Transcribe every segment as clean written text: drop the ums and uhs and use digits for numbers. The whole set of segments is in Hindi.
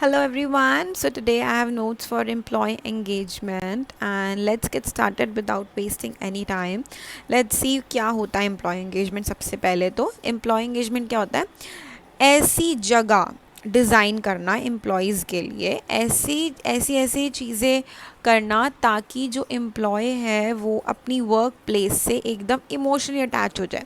Hello everyone. So today I have notes for employee engagement and let's get started without wasting any time. Let's see क्या होता है employee engagement. सबसे पहले तो employee engagement क्या होता है? ऐसी जगह डिज़ाइन करना एम्प्लॉयज़ के लिए ऐसी चीज़ें करना ताकि जो एम्प्लॉय है वो अपनी वर्क प्लेस से एकदम इमोशनली अटैच हो जाए।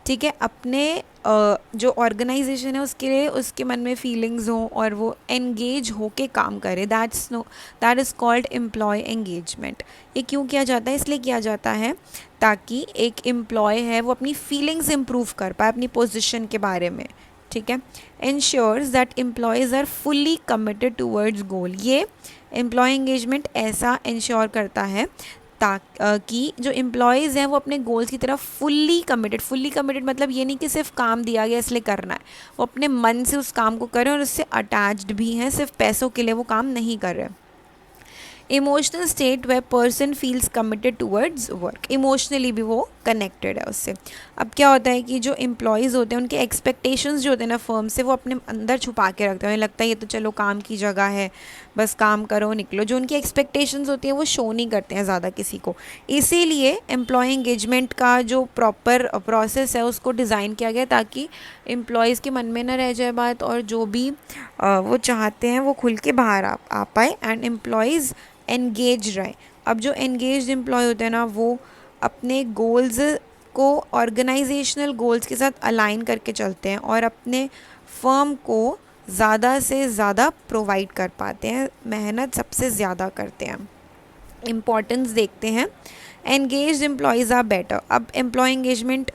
ठीक है, अपने जो ऑर्गेनाइजेशन है उसके लिए उसके मन में फीलिंग्स हों और वो एंगेज हो के काम करे। That is called employee engagement. ये क्यों किया जाता है? इसलिए किया जाता है ताकि एक एम्प्लॉय है वो अपनी फीलिंग्स इम्प्रूव कर पाए अपनी पोजीशन के बारे में। ठीक है, ensures that employees are fully committed towards goal. ये एम्प्लॉय एंगेजमेंट ऐसा इंश्योर करता है ताकि जो एम्प्लॉयज़ हैं वो अपने गोल्स की तरफ फुल्ली कमिटेड मतलब ये नहीं कि सिर्फ काम दिया गया इसलिए करना है, वो अपने मन से उस काम को करें और उससे अटैच्ड भी हैं, सिर्फ पैसों के लिए वो काम नहीं कर रहे। Emotional state way person feels committed towards work, emotionally भी वो कनेक्टेड है उससे। अब क्या होता है कि जो एम्प्लॉयज़ होते हैं उनके एक्सपेक्टेशंस जो होते हैं ना फर्म से, वो अपने अंदर छुपा के रखते हैं। उन्हें लगता है ये तो चलो काम की जगह है, बस काम करो निकलो। जो उनकी एक्सपेक्टेशंस होती हैं वो शो नहीं करते हैं ज़्यादा किसी को। इसीलिए एम्प्लॉय एंगेजमेंट का जो प्रॉपर प्रोसेस है उसको डिज़ाइन किया गया ताकि एम्प्लॉयज़ के मन में ना रह जाए बात, और जो भी वो चाहते हैं वो खुल के बाहर आ पाए एंड एम्प्लॉयज़ एंगेज रहे। अब जो एंगेज एम्प्लॉय होते हैं ना वो अपने गोल्स को ऑर्गेनाइजेशनल गोल्स के साथ अलाइन करके चलते हैं और अपने फर्म को ज़्यादा से ज़्यादा प्रोवाइड कर पाते हैं, मेहनत सबसे ज़्यादा करते हैं। इम्पॉर्टेंस देखते हैं। Engaged employees are better. अब एम्प्लॉय एंगेजमेंट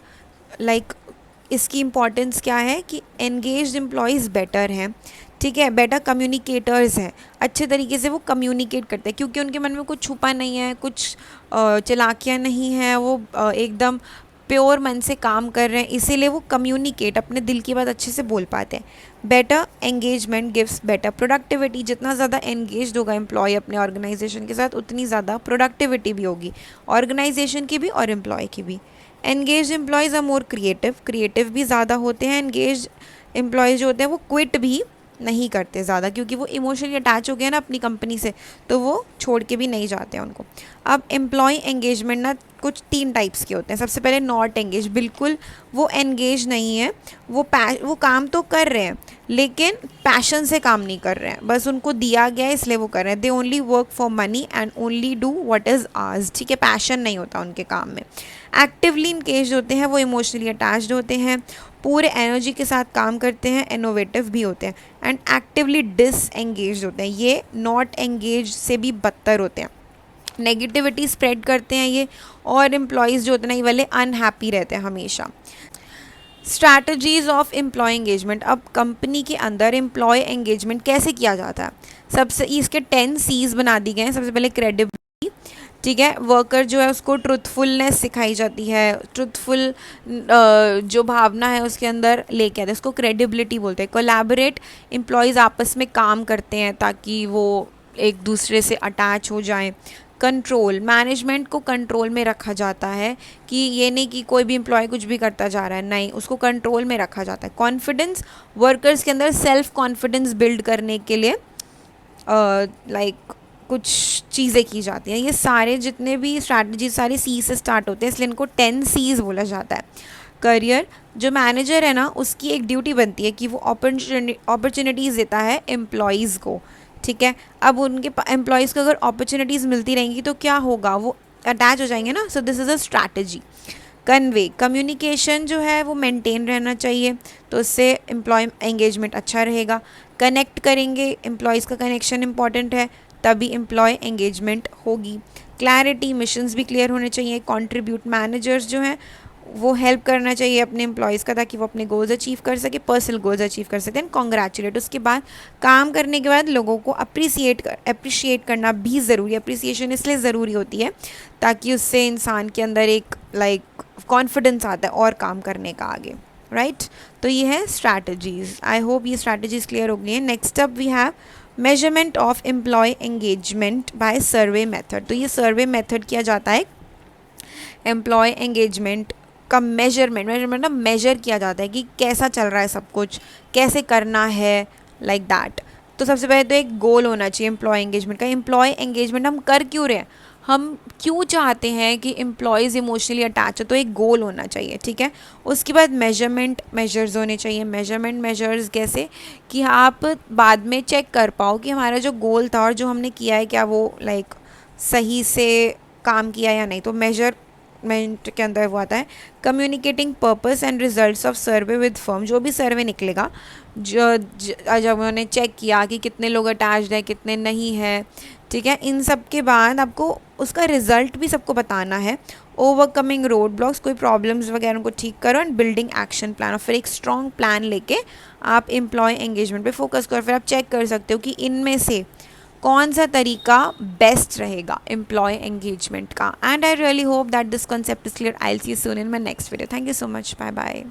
इसकी इम्पॉर्टेंस क्या है कि एंगेज एम्प्लॉयज़ बेटर हैं। ठीक है, बेटर कम्युनिकेटर्स हैं, अच्छे तरीके से वो कम्युनिकेट करते हैं क्योंकि उनके मन में कुछ छुपा नहीं है, कुछ चालाकियाँ नहीं हैं, वो एकदम प्योर मन से काम कर रहे हैं, इसीलिए वो कम्युनिकेट अपने दिल की बात अच्छे से बोल पाते हैं। Better engagement gives better productivity. जितना ज़्यादा एंगेज होगा एम्प्लॉय अपने ऑर्गेनाइजेशन के साथ उतनी ज़्यादा प्रोडक्टिविटी भी होगी, ऑर्गेनाइजेशन की भी और एम्प्लॉय की भी। Engaged employees are more creative भी ज़्यादा होते हैं। एंगेज एम्प्लॉयज़ जो होते हैं वो क्विट भी नहीं करते ज़्यादा क्योंकि वो इमोशनली अटैच हो गए ना अपनी कंपनी से, तो वो छोड़ के भी नहीं जाते हैं उनको। अब एम्प्लॉय एंगेजमेंट ना कुछ 3 टाइप्स के होते हैं। सबसे पहले नॉट एंगेज, बिल्कुल वो एंगेज नहीं है, वो काम तो कर रहे हैं लेकिन पैशन से काम नहीं कर रहे हैं, बस उनको दिया गया है इसलिए वो कर रहे हैं। They only work for money and only do what is hours. ठीक है, पैशन नहीं होता उनके काम में। एक्टिवली इंगेज होते हैं, वो इमोशनली अटैच्ड होते हैं, पूरे एनर्जी के साथ काम करते हैं, इनोवेटिव भी होते हैं एंड एक्टिवली डिसएंगेज होते हैं। ये नॉट एंगेज से भी बदतर होते हैं, नेगेटिविटी स्प्रेड करते हैं ये, और एम्प्लॉयज़ जो होते हैं ना ये वाले अनहैप्पी रहते हैं हमेशा। Strategies of employee engagement. अब कंपनी के अंदर एम्प्लॉय एंगेजमेंट कैसे किया जाता है? सबसे इसके 10 C's बना दी गए हैं। सबसे पहले क्रेडिबिलिटी। ठीक है, वर्कर जो है उसको ट्रुथफुलनेस सिखाई जाती है, ट्रुथफुल जो भावना है उसके अंदर लेके आते हैं, उसको क्रेडिबिलिटी बोलते हैं। कोलैबोरेट, एम्प्लॉयज़ आपस में काम करते हैं ताकि वो एक दूसरे से अटैच हो जाएं। कंट्रोल, मैनेजमेंट को कंट्रोल में रखा जाता है कि ये नहीं कि कोई भी एम्प्लॉय कुछ भी करता जा रहा है, नहीं, उसको कंट्रोल में रखा जाता है। कॉन्फिडेंस, वर्कर्स के अंदर सेल्फ कॉन्फिडेंस बिल्ड करने के लिए कुछ चीज़ें की जाती हैं। ये सारे जितने भी स्ट्रैटेजी सारे सी से स्टार्ट होते हैं, इसलिए इनको 10 C's बोला जाता है। करियर, जो मैनेजर है ना उसकी एक ड्यूटी बनती है कि वो अपॉर्चुनिटीज़ देता है एम्प्लॉयज़ को। ठीक है, अब उनके एम्प्लॉयज़ को अगर अपॉर्चुनिटीज़ मिलती रहेंगी तो क्या होगा, वो अटैच हो जाएंगे ना। So this is a strategy. Convey, communication जो है वो मेंटेन रहना चाहिए तो उससे एम्प्लॉय एंगेजमेंट अच्छा रहेगा। कनेक्ट करेंगे, एम्प्लॉयज़ का कनेक्शन इंपॉर्टेंट है तभी एम्प्लॉय एंगेजमेंट होगी। क्लैरिटी, मिशंस भी क्लियर होने चाहिए। कंट्रीब्यूट, मैनेजर्स जो हैं वो हेल्प करना चाहिए अपने एम्प्लॉयज़ का ताकि वो अपने गोल्स अचीव कर सके, पर्सनल गोल्स अचीव कर सकते हैं। कॉन्ग्रेचुलेट, उसके बाद काम करने के बाद लोगों को अप्रिसिएट करना भी ज़रूरी है। अप्रिसिएशन इसलिए ज़रूरी होती है ताकि उससे इंसान के अंदर एक कॉन्फिडेंस आता है और काम करने का आगे, राइट। तो ये है स्ट्रैटेजीज़। आई होप ये स्ट्रैटेजीज़ क्लियर हो गई हैं। Next up we have measurement of employee engagement by survey method. तो ये सर्वे मेथड किया जाता है एम्प्लॉय एंगेजमेंट का मेजरमेंट ना मेजर किया जाता है कि कैसा चल रहा है सब कुछ, कैसे करना है, लाइक दैट। तो सबसे पहले तो एक गोल होना चाहिए एम्प्लॉय एंगेजमेंट का। एम्प्लॉय एंगेजमेंट हम कर क्यों रहे हैं, हम क्यों चाहते हैं कि एम्प्लॉयज़ इमोशनली अटैच हो, तो एक गोल होना चाहिए, ठीक है। उसके बाद मेजर्स होने चाहिए। मेजर्स कैसे कि आप बाद में चेक कर पाओ कि हमारा जो गोल था और जो हमने किया है क्या वो लाइक सही से काम किया या नहीं। तो मेजरमेंट के अंदर वो आता है communicating purpose and results of survey with firm. जो भी सर्वे निकलेगा, जब उन्होंने चेक किया कि कितने लोग अटैच्ड है कितने नहीं है, ठीक है, इन सब के बाद आपको उसका रिजल्ट भी सबको बताना है। ओवरकमिंग रोड ब्लॉक्स, कोई प्रॉब्लम्स वगैरह उनको ठीक करो, एंड बिल्डिंग एक्शन प्लान। और फिर एक स्ट्रॉन्ग प्लान लेके आप एम्प्लॉय एंगेजमेंट पे फोकस करो। फिर आप चेक कर सकते हो कि इनमें से कौन सा तरीका बेस्ट रहेगा एम्प्लॉय एंगेजमेंट का। And I really hope that this concept is clear. I will see you soon in my next video. Thank you so much, bye bye.